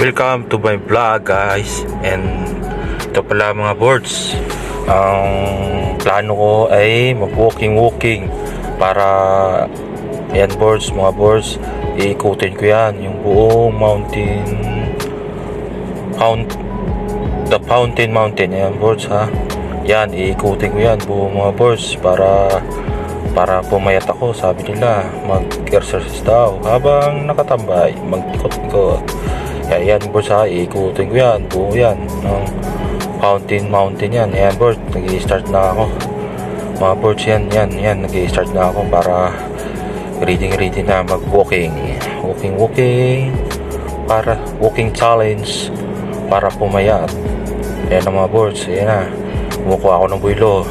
Welcome to my vlog guys. And ito pala mga boards, ang plano ko ay mag-walking para ayan boards, mga boards, iikutin ko yan yung buong the mountain ayan boards ha. Yan, iikutin ko yan buong mga boards para pumayat ako. Sabi nila mag-exercise daw habang nakatambay, mag-ikot-ikot. Kaya yan boards ha, iikutin ko yan buo yan ng mountain yan. Ayan boards, nag-i-start na ako mga boards. Yan, nag-i-start na ako para ready na mag-walking para walking challenge para pumayat. Ayan na mga boards, ayan na, kumukuha ako ng buwilo.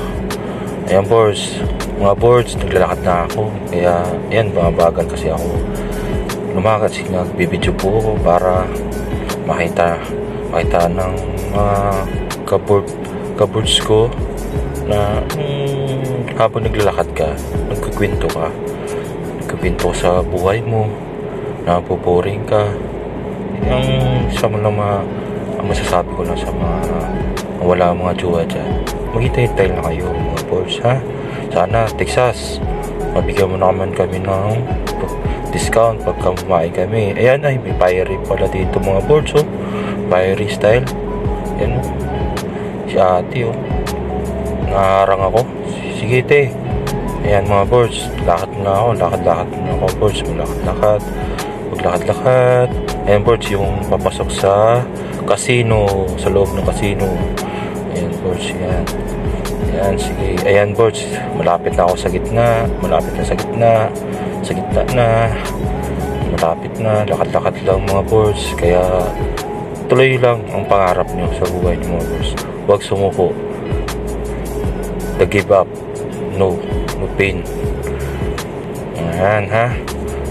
Ayan boards, mga boards, naglalakad na ako. Kaya ayan, bagal kasi ako lumakad. Nagbibideo po ako para makita ng mga kaboards ko na habang naglalakad ka, nagkukwento ka sa buhay mo, napupuring ka. Yung isa mo lang ang masasabi ko lang sa mga wala mga jowa dyan, maghintay na kayo mga boards ha. Sana Texas, mabigyan mo naman kami ng discount pagka kumain kami. Ayan, ay may fiery pala dito mga boards oh. Fiery style. Ayan oh, si ate oh, naharang ako. Sige te. Ayan mga boards, lakad na ako boards, maglakad. Ayan boards, yung papasok sa casino, sa loob ng casino. Ayan boards, yan. Ayan, sige. Ayan boards, malapit na ako sa gitna. Malapit na. Lakad lang mga boards. Kaya tuloy lang ang pangarap nyo sa buhay nyo mga boards. Huwag sumuko. The give up. No pain. Ayan ha.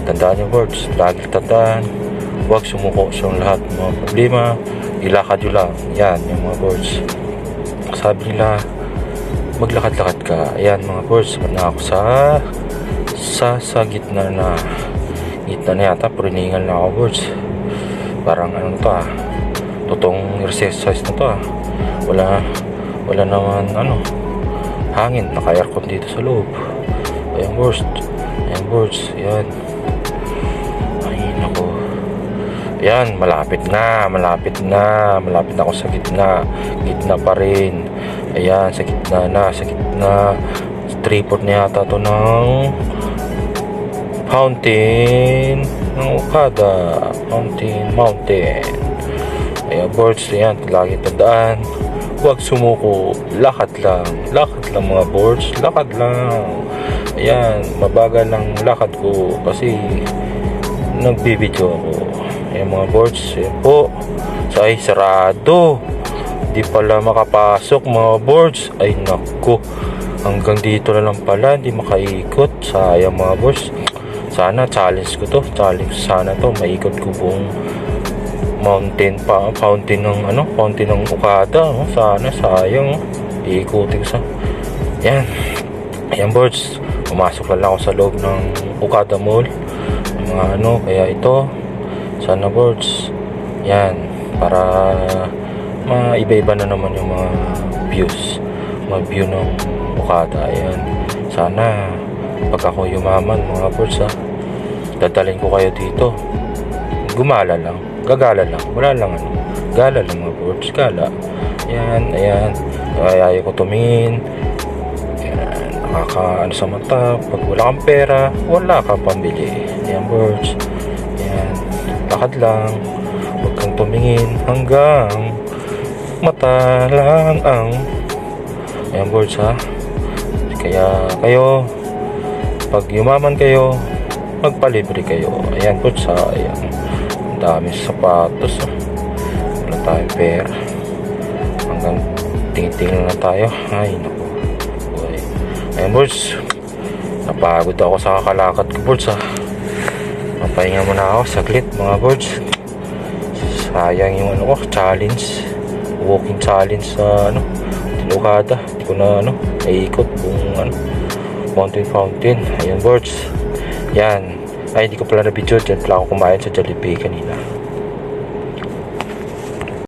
Tandaan nyo boards, lagi tandaan, huwag sumuko sa lahat ng mga problema. Ilakad nyo lang. Yan yung mga boards. Sabi nila maglakad ka. Ayan mga boards, na ako sa gitna na yata, puriningan na ako boards. Parang ano to totoong exercise na to wala naman hangin, naka-aircon dito sa loob. Ayan boards, yan. Ay nako. Ayan, malapit na ako sa gitna pa rin. Ayan, sa gitna. Tripod na yata to ng fountain ng Okada. Mountain. Ayan boards, ayan, lagi tandaan, huwag sumuko, lakad lang mga boards, lakad lang. Ayan, mabagal lang lakad ko kasi nagbibideo ako. Ayan mga boards, ayan po. Ay, sarado, di pala makapasok mga boards. Ay naku, hanggang dito na lang pala, di makaikot. Sayang mga boards. Sana challenge ko to, sana to maikot ko buong fountain ng Okada. Sana, sayang iikutin ko sa yan boards. Pumasok lang ako sa loob ng Okada Mall, kaya ito sana boards, yan, para maiba-iba na naman yung mga view ng Okada. Ayan, sana pag ako yumaman mga boards dadalhin ko kayo dito. Gagala lang, wala lang gala lang mga boards, gala. Ayan, ayaw ko tumingin. Ayan, nakakaano sa mata. Pag wala kang pera, wala kang pambili. Ayan boards, ayan, lakad lang, huwag kang tumingin hanggang mata lang ang ayan boards ha. Kaya kayo, pag yumaman kayo, magpalibre kayo. Ayan boards ha. Ayan, daming sapatos wala tayong pera, hanggang tingin na tayo. Ay naku. Ayan boards, napagod ako sa kakalakad ko boards mapahinga muna ako saglit mga boards. Sayang yung walking challenge sa Okada. Hindi ko na naiikot buong fountain. Ayan boards, yan. Ay, hindi ko pala na video. Diyan pala ako kumain sa Jollibee kanina.